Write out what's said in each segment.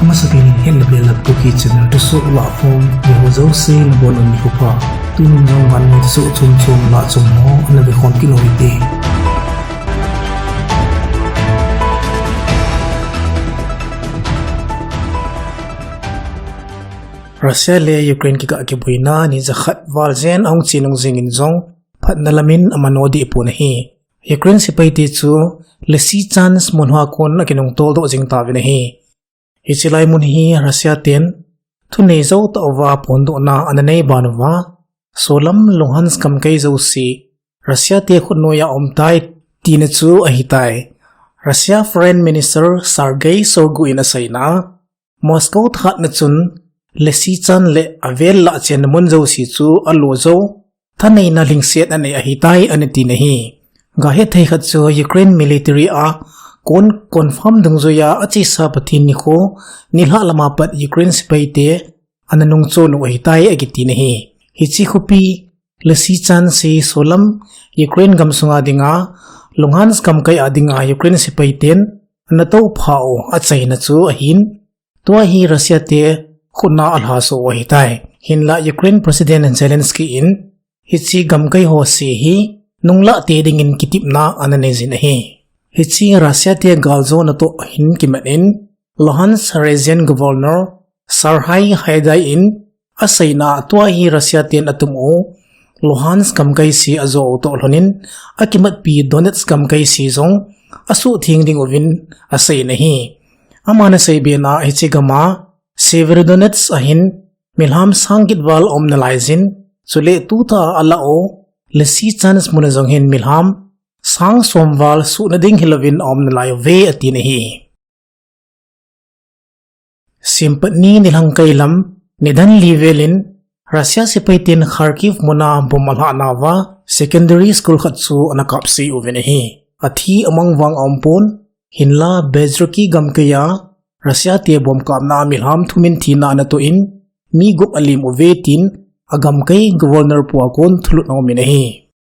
Masakin hen bela puki channel to so la form ni ho zo se na bon ni ko pa tu nong wan ni so chum chum la chum mo ana be khon ki lo ite Russia le Ukraine ki ka ke buina ni za khat wal zen ong chinong zingin zong phat nalamin amanodi pu na hi Ukraine sipaiti chu le si chance monha kon na kinong tol do jing ta ve na hi Hichilai mun hi Russia ten thu nei zo ta wa pondo na ananei banwa solam Luhansk kam kai zo si Russia te khunno ya omtai tin chu ahitai Russia Foreign Minister Sergei Shoigu in asaina Moscow that na chun le si chan le avel la chen mun zo si chu alo zo thanei na lingset ane ahitai anati nahi ga he thai khat chu Ukraine military a kon confirm dungzoya achi sa pathin ni kho nilha lama pat Ukraine sipaite ananung cho no hitai agiti nahi hichi khupi lasi chan se solam Ukraine gamsunga dinga Luhansk kam kai adinga Ukraine sipaiten anato phao achaina chu ahin to hi Russia te khuna alha so hitai hinla Ukraine President Zelensky in hichi gam kai ho se hi nungla te dingin kitipna anane zin hi Hichi Russia te galzo na to hin kimanin Luhansk region governor Serhiy Haidai in asaina tua hi Russia ten atumu Luhansk kam kai si azo to lonin akimat pi Donetsk kam kai si zong asu thing ding ovin asaina hi amana saibena hichi gama Severodonetsk ahin milham sangit wal omnalaizin chule tuta alao lesi chance munazong hin milham sang somwal su na ding hilovin omnalai ve atinahi simpatni nilhangkai lam nidan livelin Russia sipaitin Kharkiv muna bomalha nawa secondary school khatsu anakapsi uvenahi athi amang wang ampon hinla bezroki gamkaya Russia te bom kamna milham thumin thina na to in mi gup alim uvetin agamkai governor puakon thulut nominahi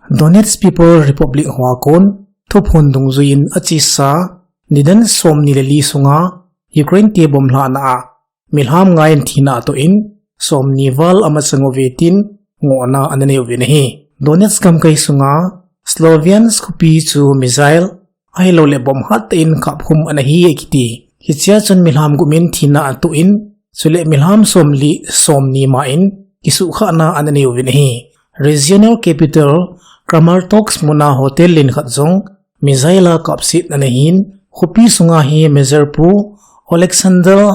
Donetsk People Republic Huakon Thupon Dungzuin Achisa Nidan Somni Leli Sunga Ukraine te bomla na milham ngayon thina to in Somni Val Amasangovetin ngona anane uvenahi Donetsk kam kay sunga Slovians kupi chu missile ay lole bom hat in kaphum anahi ekiti hichya chun milham gumin thina to in sule milham somni ma in kisu khana anane uvenahi Regional capital Kramatorsk muna hotel lin khatzong mizaila kapsit anahin khupi sunga hi Mezerpu Alexander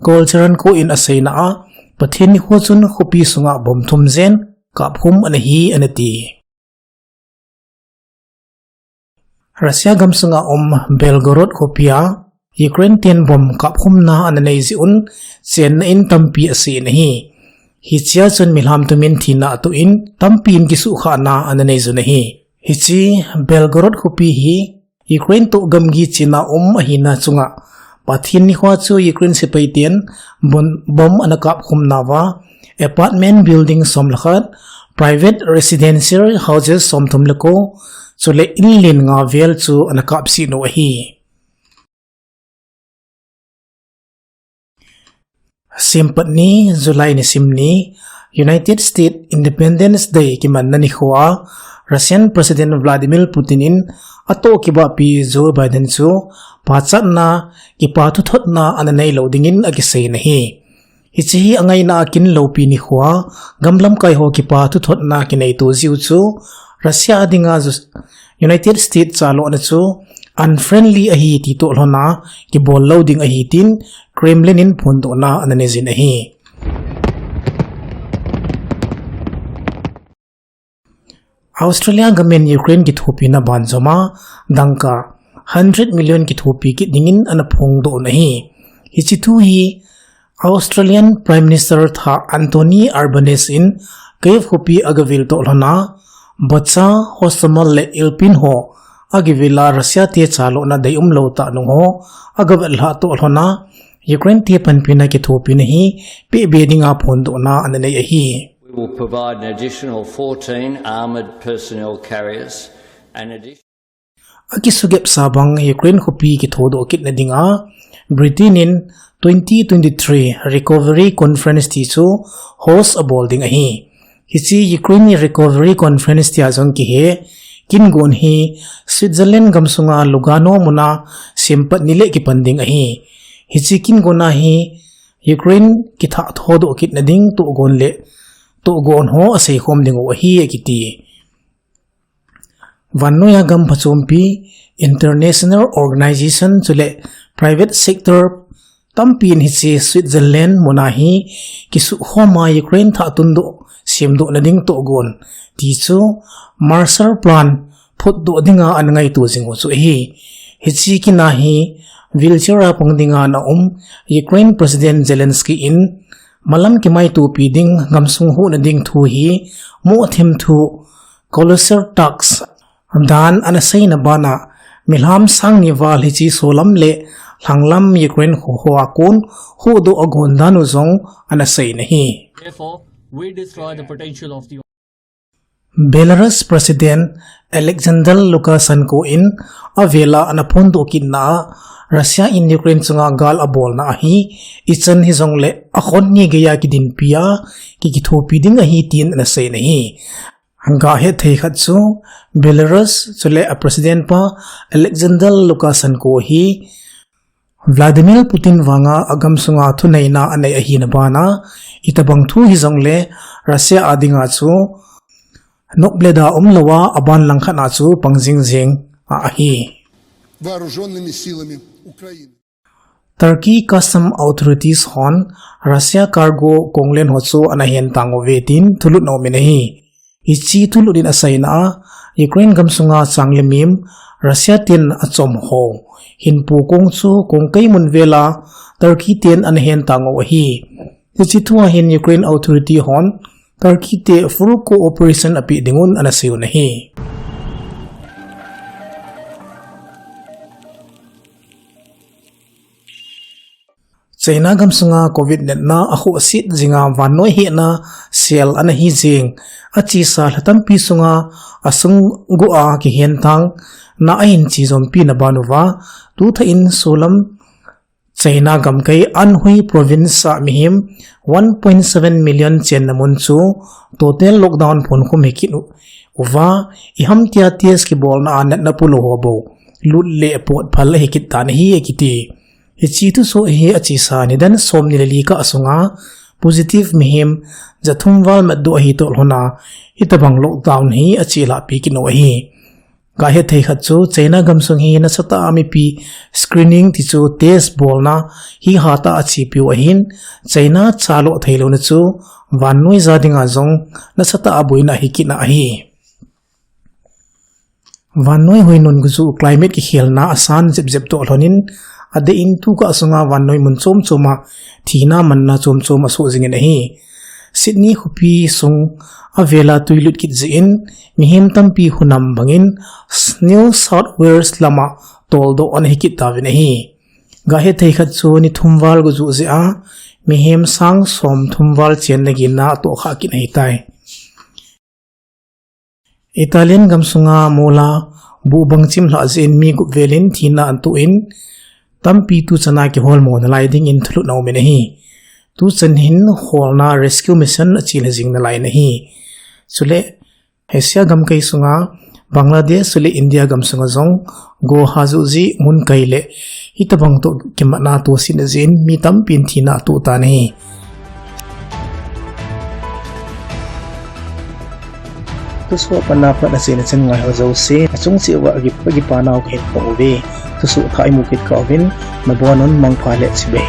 Golcharan ko in asaina a pathin ni khochun khupi sunga bomthum zen kaphum anahi anati Russia gamsunga Belgorod khopia Ukraine ten bom kaphum na ananei ziun chen in tampi ase nahi Hichia chun milham tumin thina to in tampin kisu khana ananei zunahi hichi Belgorod khupi hi Ukraine to gamgi china ahina chunga pathin ni khwa chu Ukraine sipaiten bom anakap khumnawa apartment building somlakhat private residential houses somthumlako chule inlin nga vel chu anakap si no hi Simpatni July ni simni United States Independence Day kiman nani khwa Russian President Vladimir Putin in ato kiba pi Joe Biden chu pachat na ipatu thot na ananei loadingin agisei nahi hichi angai na kin lopi ni khwa gamlam kai ho kipa tu thot na kinai tu jiu chu Russia adinga United States chalo na chu unfriendly ahi ti to lona ki bol loading ahi tin Kremlin in phondo na ananezin ahi Australia government Ukraine ki thopi na banjoma dangka 100 million ki thopi ki dingin anaphong do nahi hichitu hi Australian Prime Minister tha Anthony Albanese in kay khopi agavil to lona bacha hostamal le ilpin ho agivila Russia te chalo na dayum lo ta nung ho agavel ha to lona Ukraine te panpina ki thopi nahi pe bedinga phondo na ananei ahi We will provide an additional 14 armoured personnel carriers and additional akisugep sabang Ukraine khopi ki thodo kit na dinga Britain in 2023 recovery conference ti chu host abol ding a hi hichi Ukraine recovery conference ti azong ki he kin gon hi Switzerland gamsunga Lugano muna sempat nile ki panding a hi hichi kin gona hi Ukraine ki tha thodo kit na ding tu gon le tu gon ho asei khom ding o hi ekiti Vannoya gam phachompi international organization chule private sector tampin hichi Switzerland monahi kisu homa Ukraine tha tundo semdo nading to gon ti chu Marshall Plan phot do dinga anangai tu jingo chu hi hichi kinahi wheelchair pangdinga na Ukraine President Zelensky in malam ki mai tu pi ding gamsung hu na ding thu hi mo them thu colossal tax dan anasai na bana milham sang ni wal hi chi solam le langlam Ukraine ho akon hu do agon danu zong anasai na hi therefore we destroy the potential of the Belarus President Alexander Lukashenko in avela anapon do kinna Russia in Ukraine chunga gal abol na hi ichan hi zongle akhon ni geya ki din pia ki thopi ding a hi tin na sei na hi hanga he thei khat chu Belarus chule a president pa Alexander Lukashenko hi Vladimir Putin wanga agam sunga thunai na anei a hi na bana itabang thu hi zongle Russia adinga chu nobleda lawa aban langkhana chu pangjing jing a hi вооруженными силами Украины. Turkey Custom Authorities hon Russia cargo konglen hochu anahen tango vetin thulut no menahi ichi thuludin asaina Ukraine gamsunga changlemim Russia tin achom ho hinpu kong chu kongkai munvela Turkey tin anahen tango hi ichi thua hin Ukraine authority hon Turkey te full cooperation api dingun anasiu nahi China gamsunga COVID-19 na akhu sit jinga vanoi he na sel ana hi jing achi sa hlatam pi sunga asung gua ki hen tang na ain chi zompi na banuwa tu tha in solam China gamkai Anhui province sa mihim 1.7 million chen namun chu total lockdown phon khum hekin uwa iham tia ts ki bol na anat na pulo hobo lut le pot phal hekit tan hi ekiti hichi tu so hi achi sa ni dan som ni li ka asunga positive mihim jathumwal maddu hi to hona itabang lockdown hi achi la pi ki no hi ga he thei khat chu China gamsung hi na sata ami pi screening ti chu test bol na hi hata achi pi wa hin China chalo theilo na chu wanoi zadinga jong na sata abuina hi ki na hi wanoi hoinun gu chu climate ki khelna asan jep jep to hlonin ade in tu ka sunga wanoi mun chom choma thina manna chom chom aso jingin hi Sydney hupi sung avela tuilut kit zin mihim tampi hunam bangin New South Wales lama toldo on hikit tavin hi ga he thei khat chu ni thumwal gu ju zia mihim sang som thumwal chen nagi na to kha kin hi tai Italian gamsunga mola bu bangchim hla zin mi gu velin thina antu in tampi tu chana ki hol mo na lai ding in thlu no me nahi tu chan hin hol na rescue mission achil jing na lai nahi chule Asia gam kai sunga Bangladesh chule India gam sunga jong go hazu ji mun kai le hitabang to kimana to sin jin mi tampin thina tu ta nahi tu so panapa na sin chen ngai ho se achung chi wa gi pa naw khet ko ve tu so thai mu kit ka vin na bonon mang pha le chibe